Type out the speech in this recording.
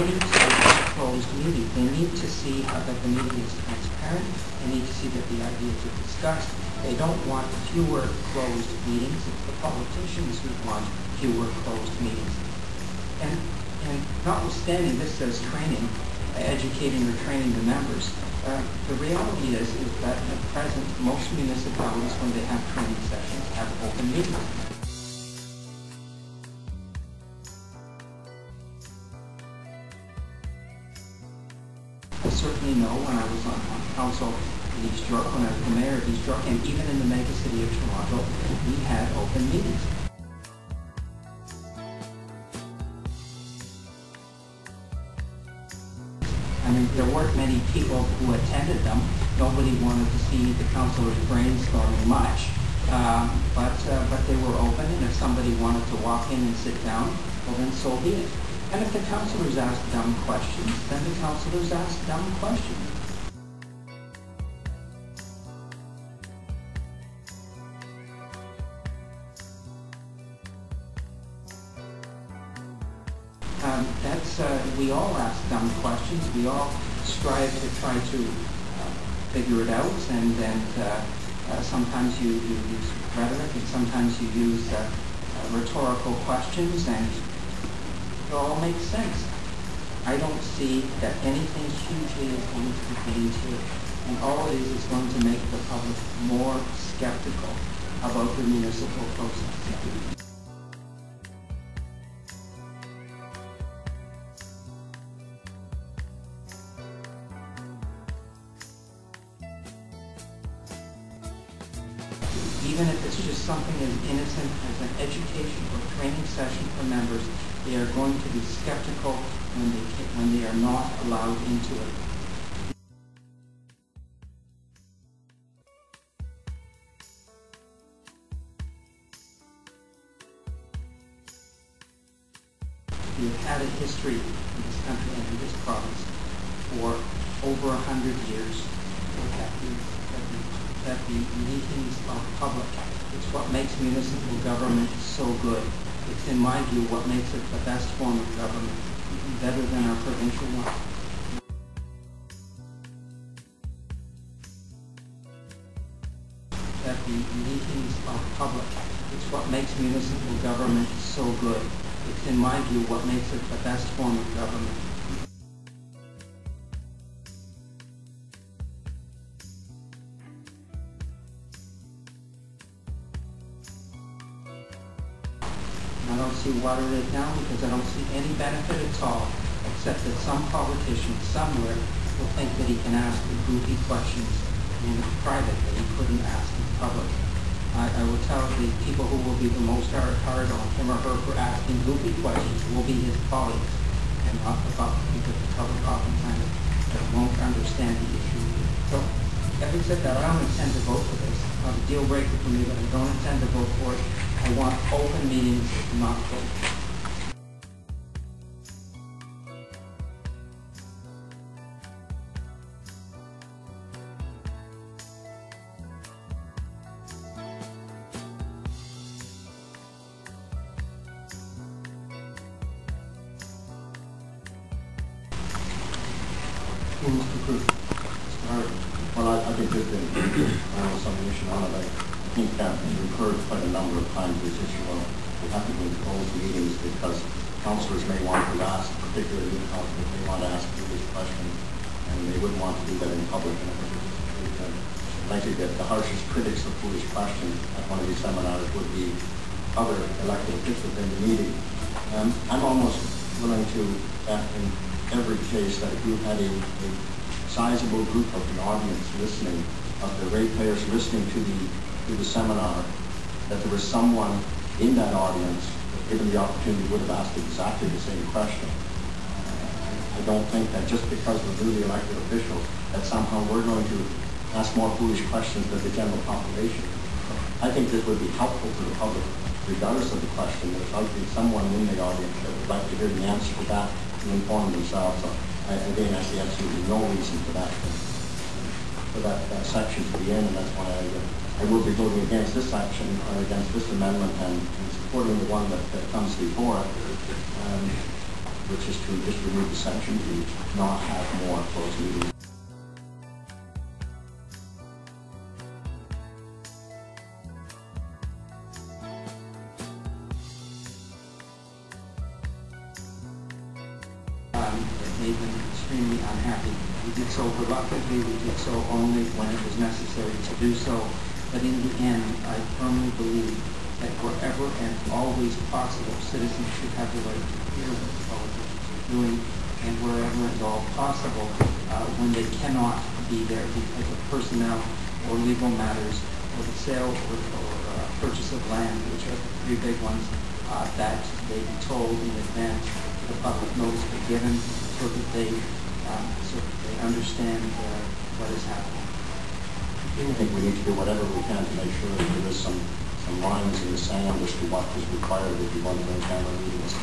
any type of closed meeting. They need to see that the meeting is transparent. They need to see that the ideas are discussed. They don't want fewer closed meetings. It's the politicians who want fewer closed meetings. And notwithstanding this says training, educating or training the members, the reality is that at present most municipalities, when they have training sessions, have open meetings. I certainly know when I was on council in East York, when I was the mayor of East York, and even in the mega city of Toronto, we had open meetings. I mean, there weren't many people who attended them. Nobody wanted to see the councillors brainstorming much, but they were open, and if somebody wanted to walk in and sit down, well then so be it. And if the councillors asked dumb questions, then the councillors asked dumb questions. We all ask dumb questions. We all strive to try to figure it out, and sometimes you use rhetoric, and sometimes you use rhetorical questions, and it all makes sense. I don't see that anything hugely is going to be gained here, and all it is going to make the public more skeptical about the municipal process. Even if it's just something as innocent as an education or training session for members, they are going to be skeptical when they are not allowed into it. We have had a history in this country and in this province for over 100 years that the meetings are public. It's what makes municipal government so good. It's, in my view, what makes it the best form of government, better than our provincial one. That the meetings are public. It's what makes municipal government so good. It's, in my view, what makes it the best form of government. I don't see water right now because I don't see any benefit at all, except that some politician somewhere will think that he can ask the goofy questions in private that he couldn't ask in public. I will tell the people who will be the most hard on him or her for asking goofy questions will be his colleagues and not the public, because the public oftentimes won't understand the issue. So, having said that, I don't intend to vote for this. It's not a deal breaker for me, but I don't intend to vote for it. I want open meetings, not closed. Mr. Cruz. Well, I think there's been some issue on it. I think that we've heard quite a number of times this issue of we have to go into closed meetings because councillors may want to ask, particularly new councillors may want to ask previous questions, and they wouldn't want to do that in public. And I think that the harshest critics of foolish questions at one of these seminars would be other elected officials in the meeting. I'm almost willing to bet in every case that if you had a sizable group of the audience listening, of the ratepayers listening to the seminar, that there was someone in that audience that, given the opportunity, would have asked exactly the same question. I don't think that just because we're newly elected officials that somehow we're going to ask more foolish questions than the general population. I think this would be helpful to the public, regardless of the question. There's likely someone in the audience that would like to hear the answer to that to inform themselves. So again, I see absolutely no reason for that section to be in, and that's why I will be voting against this section, or against this amendment, and supporting the one that comes before it. which is to just remove the section to not have more closed meetings. It made them extremely unhappy. We did so reluctantly, we did so only when it was necessary to do so, but in the end, I firmly believe that wherever and always possible, citizens should have the right to hear what the politicians are doing, and wherever and all possible, when they cannot be there because of personnel or legal matters, or the sale or purchase of land, which are the three big ones, that they be told in advance, the public notice be given, so that they understand what is happening. I think we need to do whatever we can to make sure that there is some lines in the sand as to what is required if you want to bring family meetings.